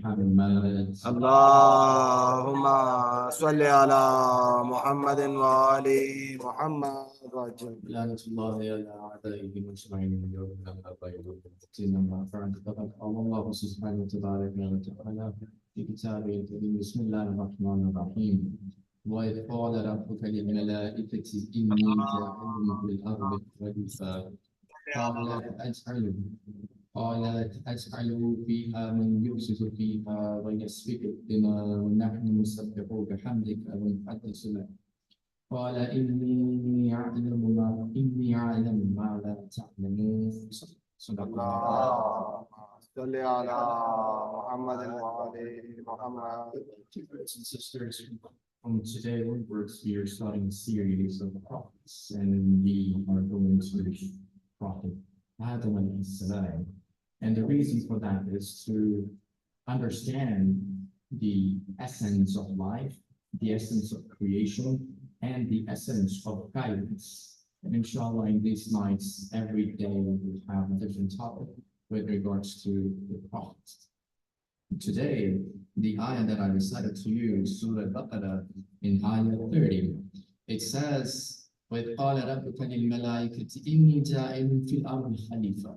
محمد اللهم صل على محمد وآل محمد وسلم. لعنة الله على أعدائهم أجمعين اليوم لما بينهم ما فعلت فقد قال الله سبحانه وتبارك وتعالى في كتابه الكريم بسم الله الرحمن الرحيم وإذ قال ربك للملائكة إني جاعل في الأرض خليفة قالت أجعل فيها من يفسد فيها ويسفك الدماء ونحن نسبح بحمدك ونقدس لك قال إني أعلم ما لا تعلمون صدق الله. صل على محمد وآل محمد. Brothers and sisters, today we are starting a series of prophets, and we are going to prophet Adam. And the reason for that is to understand the essence of life, the essence of creation, and the essence of guidance. And inshallah, in these nights, every day we have a different topic with regards to the prophet. Today, the ayah that I recited to you, Surah Al-Baqarah, in ayah 30, it says, وَإِذْ قَالَ رَبُّكَ لِلْمَلَائِكَةِ إِنِّي جَاعِلٌ فِي الْأَرْضِ خَلِيفَةً.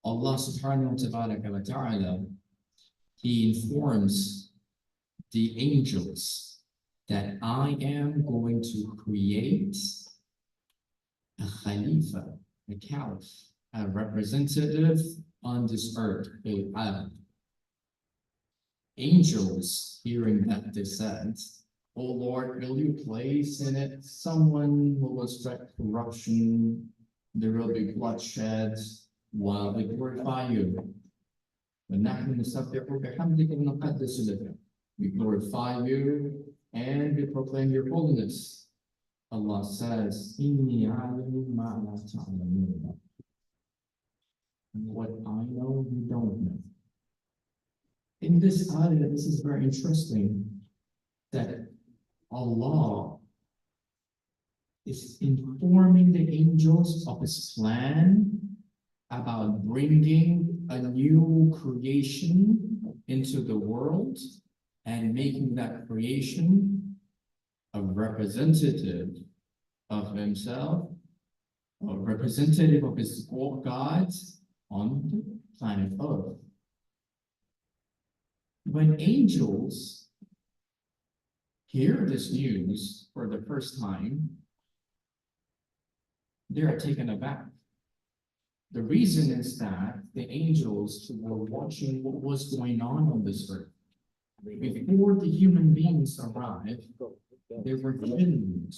Allah subhanahu wa ta'ala, He informs the angels that I am going to create a Khalifa, a caliph, a representative on this earth, a Abedi. Angels, hearing that, they said, "Oh Lord, will you place in it someone who will spread corruption? There will be bloodshed while we glorify you. We glorify you and we proclaim your holiness." Allah says, "Inni a'lamu ma la ta'lamun." What I know, you don't know. In this ayah, this is very interesting that Allah is informing the angels of His plan about bringing a new creation into the world and making that creation a representative of Himself, a representative of His gods on the planet Earth. When angels hear this news for the first time, they are taken aback. The reason is that the angels were watching what was going on this earth. Before the human beings arrived, there were jinns.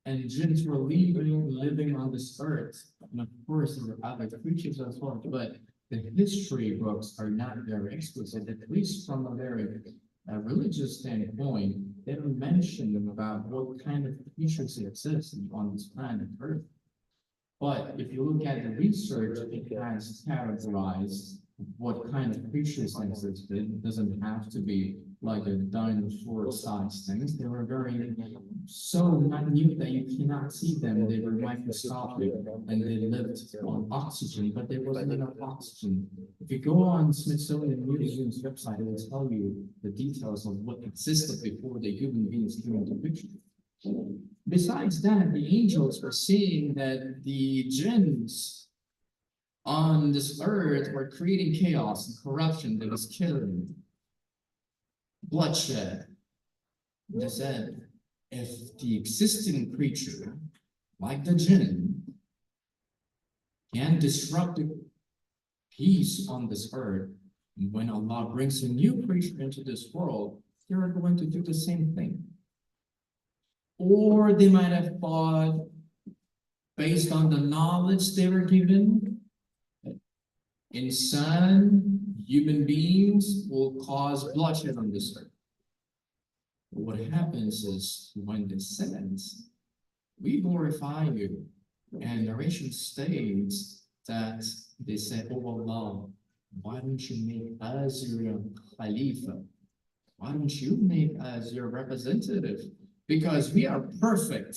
And jinns were living on this earth. And of course, there were other creatures as well. But the history books are not very explicit, at least from a very religious standpoint. They don't mention them about what kind of creatures exist on this planet Earth. But if you look at the research, it has categorized what kind of creatures exist. It doesn't have to be like a dinosaur-sized things. They were very so minute that you cannot see them. They were microscopic and they lived on oxygen, but there wasn't enough oxygen. If you go on Smithsonian Museum's website, it will tell you the details of what existed before the human beings came into picture. Besides that, the angels were seeing that the jinns on this earth were creating chaos and corruption that was killing, bloodshed. They said, if the existing creature, like the jinn, can disrupt the peace on this earth, when Allah brings a new creature into this world, they are going to do the same thing. Or they might have thought, based on the knowledge they were given, human beings will cause bloodshed on this earth. What happens is, when they said, "We glorify you," and narration states that they said, "Oh Allah, why don't you make us your Khalifa? Why don't you make us your representative? Because we are perfect."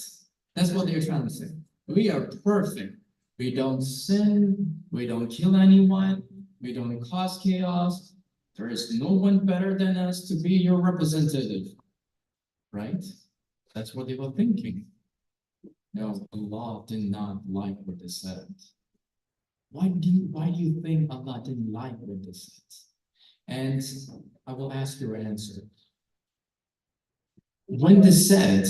That's what they're trying to say. We are perfect. We don't sin, we don't kill anyone, we don't cause chaos. There is no one better than us to be your representative. Right? That's what they were thinking. No, Allah did not like what they said. Why do you think Allah didn't like what they said? And I will ask your answer. When they said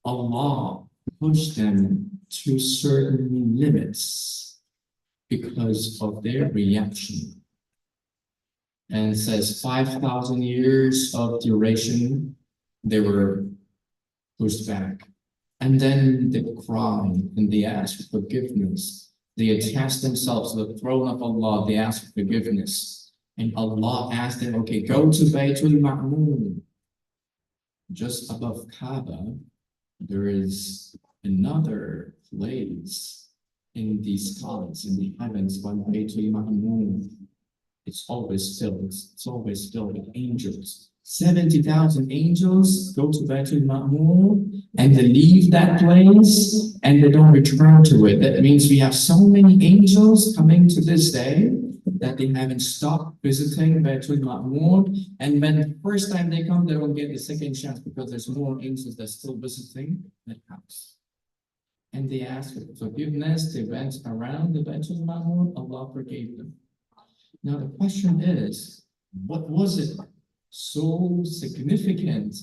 Allah pushed them to certain limits because of their reaction, and says 5,000 years of duration, they were pushed back. And then they cried and they asked forgiveness. They attached themselves to the throne of Allah. They asked forgiveness. And Allah asked them, okay, go to Baytul Ma'mun. Just above Kaaba, there is another place in the skies, in the heavens, one Baytul Ma'mun. It's always filled with angels. 70,000 angels go to Baytul Ma'mun and they leave that place and they don't return to it. That means we have so many angels coming to this day that they haven't stopped visiting Baytul Ma'mun. And when the first time they come, they won't get the second chance because there's more angels that's still visiting that house. And they asked for forgiveness. They went around the Baytul Ma'mun. Allah forgave them. Now the question is, what was it so significant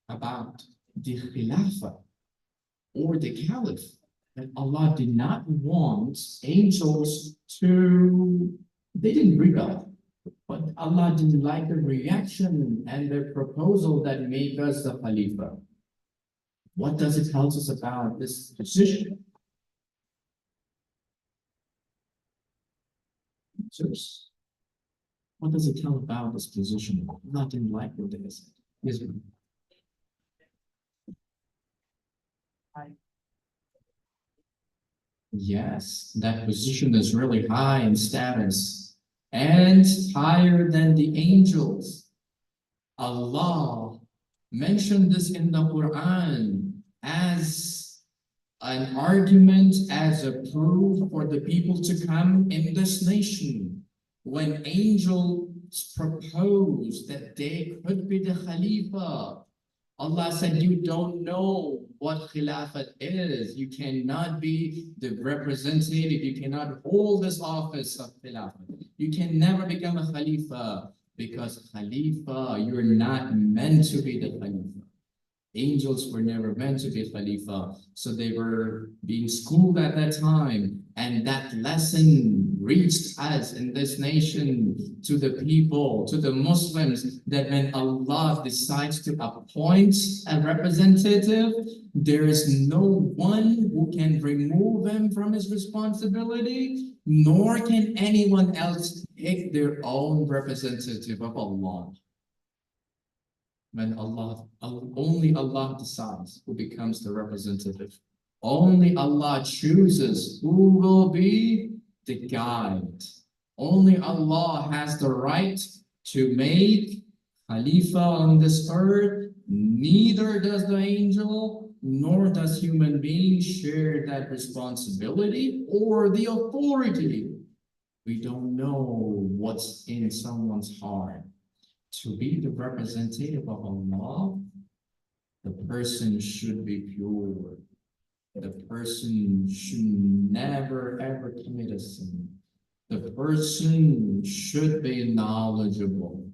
about the Khilafah or the Caliph that Allah did not want angels to, they didn't rebel, but Allah didn't like the reaction and the proposal that made us the Khalifa? What does it tell us about this position? Answers. What does it tell about this position? Allah didn't like what they said. Yes, ma'am. Yes, that position is really high in status and higher than the angels. Allah mentioned this in the Quran as an argument, as a proof for the people to come in this nation. When angels proposed that they could be the Khalifa, Allah said, you don't know what Khilafat is. You cannot be the representative. You cannot hold this office of Khilafat. You can never become a Khalifa because Khalifa, you're not meant to be the Khalifa. Angels were never meant to be Khalifa. So they were being schooled at that time. And that lesson reached us in this nation, to the people, to the Muslims, that when Allah decides to appoint a representative, there is no one who can remove him from his responsibility, nor can anyone else pick their own representative of Allah. When only Allah decides who becomes the representative. Only Allah chooses who will be the guide. Only Allah has the right to make Khalifa on this earth. Neither does the angel, nor does human being share that responsibility or the authority. We don't know what's in someone's heart. To be the representative of Allah, the person should be pure. The person should never ever commit a sin. The person should be knowledgeable.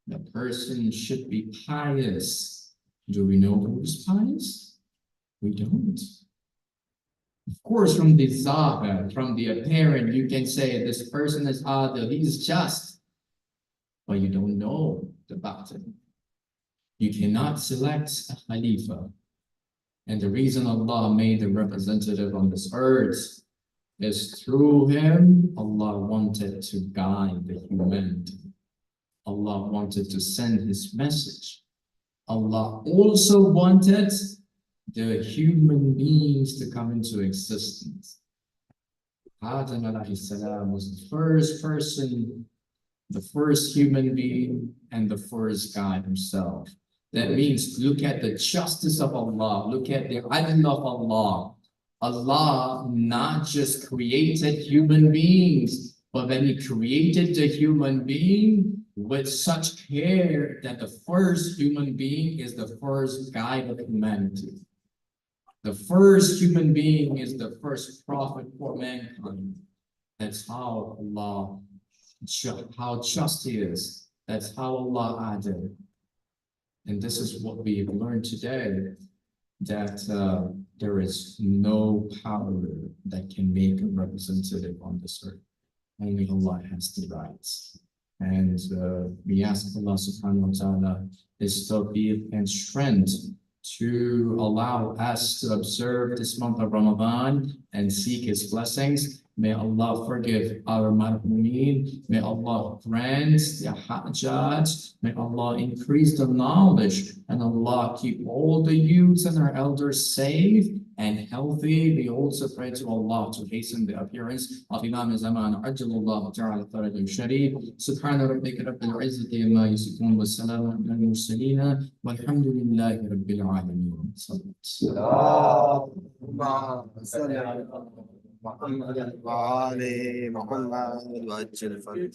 The person should be pious. Do we know who's pious? We don't. Of course, from the zahir, from the apparent, you can say this person is adil, he's just. But you don't know the batin. You cannot select a Khalifa. And the reason Allah made the representative on this earth is through him, Allah wanted to guide the humanity. Allah wanted to send his message. Allah also wanted the human beings to come into existence. Adam alayhi salam was the first person, the first human being, and the first guy himself. That means look at the justice of Allah, look at the adl of Allah. Allah not just created human beings, but when he created the human being, with such care that the first human being is the first guide of humanity. The first human being is the first prophet for mankind. That's how Allah, how just He is. That's how Allah added. And this is what we have learned today, that there is no power that can make a representative on this earth. Only Allah has the rights. And we ask Allah subhanahu wa ta'ala His tawfiq and strength to allow us to observe this month of Ramadan and seek His blessings. May Allah forgive our marhumeen. May Allah grant the hajjat. May Allah increase the knowledge. And Allah keep all the youths and our elders safe and healthy. We also pray to Allah to hasten the appearance of Imam Zaman. Ajjalullah ta'ala faraj al-sharif. Subhana rabbika rabbil izzati amma yasifun wa salamun ala al-mursalin walhamdulillahi rabbil alamin. محمد وآل محمد وأجل فرج